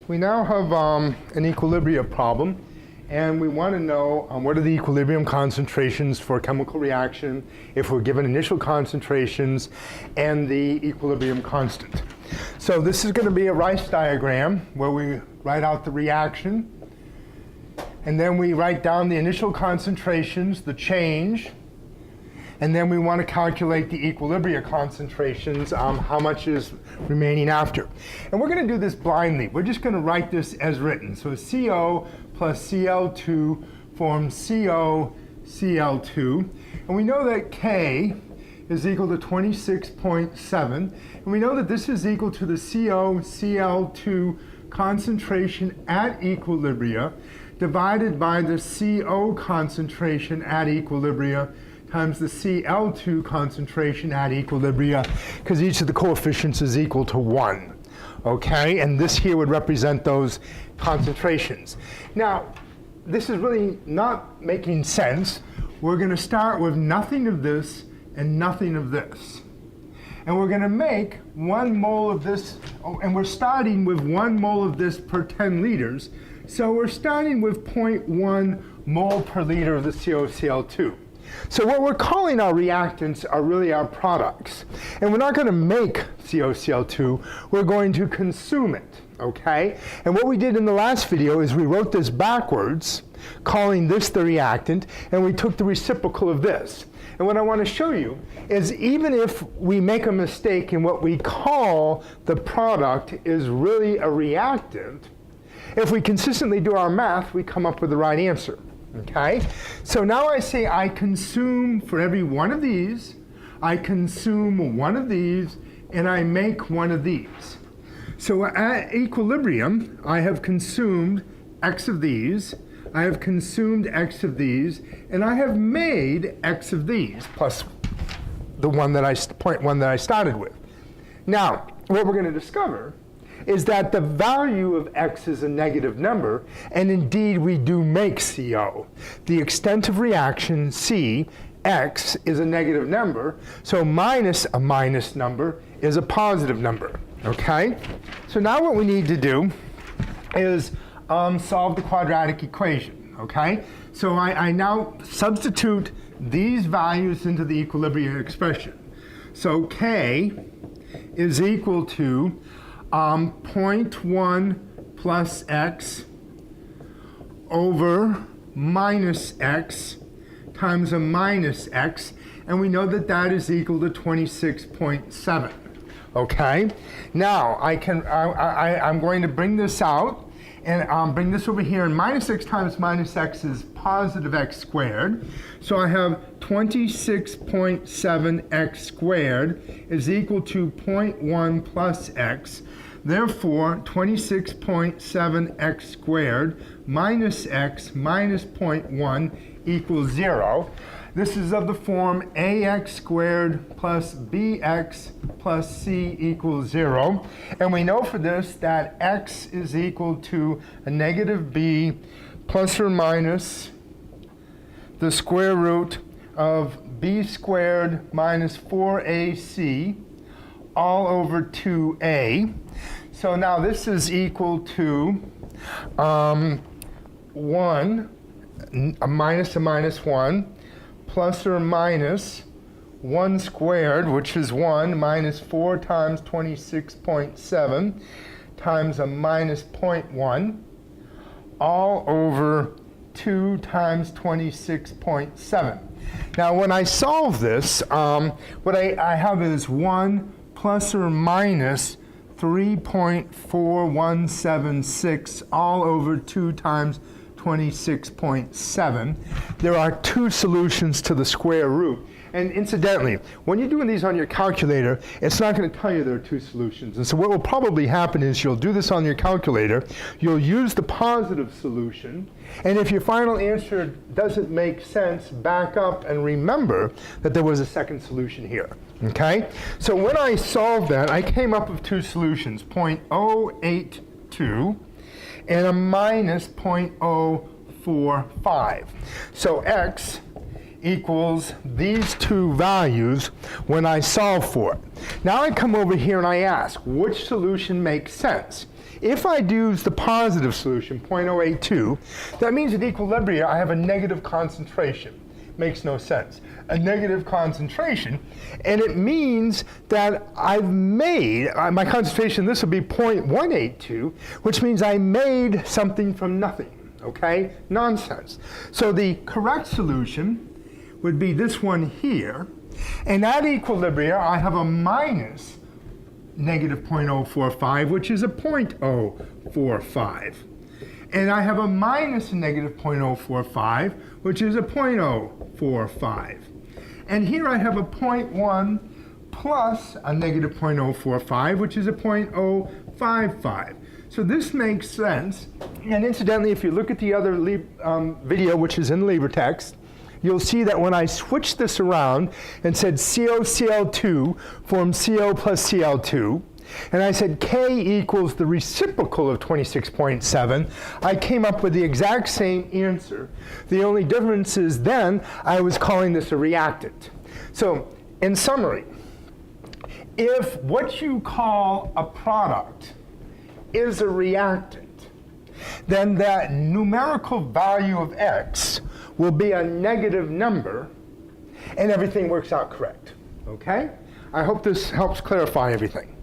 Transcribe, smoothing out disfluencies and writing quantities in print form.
We now have an equilibria problem, and we want to know what are the equilibrium concentrations for a chemical reaction if we're given initial concentrations and the equilibrium constant. So this is going to be a Rice diagram where we write out the reaction, and then we write down the initial concentrations, the change, and then we want to calculate the equilibria concentrations, how much is remaining after. And we're going to do this blindly. We're just going to write this as written. So CO plus Cl2 forms CO, Cl2. And we know that K is equal to 26.7. And we know that this is equal to the CO, Cl2 concentration at equilibria divided by the CO concentration at equilibria times the Cl2 concentration at equilibria, because each of the coefficients is equal to 1. Okay, and this here would represent those concentrations. Now, this is really not making sense. We're going to start with nothing of this and nothing of this. And we're going to make 1 mole of this, and we're starting with 1 mole of this per 10 liters. So we're starting with 0.1 mole per liter of the COCl2. So what we're calling our reactants are really our products. And we're not going to make COCl2, we're going to consume it, okay? And what we did in the last video is we wrote this backwards, calling this the reactant, and we took the reciprocal of this. And what I want to show you is even if we make a mistake in what we call the product is really a reactant, if we consistently do our math, we come up with the right answer. Okay, so now I say I consume for every one of these, I consume one of these, and I make one of these. So at equilibrium, I have consumed X of these, I have consumed X of these, and I have made X of these, plus the one that I started with. Now, what we're going to discover is that the value of X is a negative number, and indeed we do make CO. The extent of reaction, C, X, is a negative number, so minus a minus number is a positive number, okay? So now what we need to do is solve the quadratic equation, okay? So I now substitute these values into the equilibrium expression. So K is equal to 0.1 plus X over minus X times a minus X, and we know that that is equal to 26.7. Okay? Now, I'm going to bring this out, and bring this over here, and minus X times minus X is positive X squared. So I have 26.7 X squared is equal to 0.1 plus X. Therefore, 26.7 X squared minus X minus 0.1 equals 0. This is of the form AX squared plus BX plus C equals 0. And we know for this that X is equal to a negative B plus or minus the square root of B squared minus 4AC all over 2A. So now this is equal to 1, a minus 1, plus or minus 1 squared, which is 1, minus 4 times 26.7 times a minus 0.1, all over 2 times 26.7. Now when I solve this, what I have is 1 plus or minus 3.4176 all over 2 times 26.7. There are 2 solutions to the square root. And incidentally, when you're doing these on your calculator, it's not going to tell you there are 2 solutions. And so what will probably happen is you'll do this on your calculator, you'll use the positive solution, and if your final answer doesn't make sense, back up and remember that there was a second solution here. Okay? So when I solved that, I came up with 2 solutions, 0.082 and a minus 0.045. So X equals these 2 values when I solve for it. Now I come over here and I ask, which solution makes sense? If I use the positive solution, 0.082, that means at equilibria I have a negative concentration. Makes no sense. A negative concentration, and it means that I've made, my concentration, this would be 0.182, which means I made something from nothing, okay? Nonsense. So the correct solution would be this one here, and at equilibria I have a minus negative 0.045, which is a 0.045. And I have a minus negative 0.045, which is a 0.045. And here I have a 0.1 plus a negative 0.045, which is a 0.055. So this makes sense. And incidentally, if you look at the other video, which is in LibreText, you'll see that when I switched this around and said CoCl2 forms Co plus Cl2, and I said K equals the reciprocal of 26.7, I came up with the exact same answer. The only difference is then I was calling this a reactant. So in summary, if what you call a product is a reactant, then that numerical value of X will be a negative number, and everything works out correct. Okay? I hope this helps clarify everything.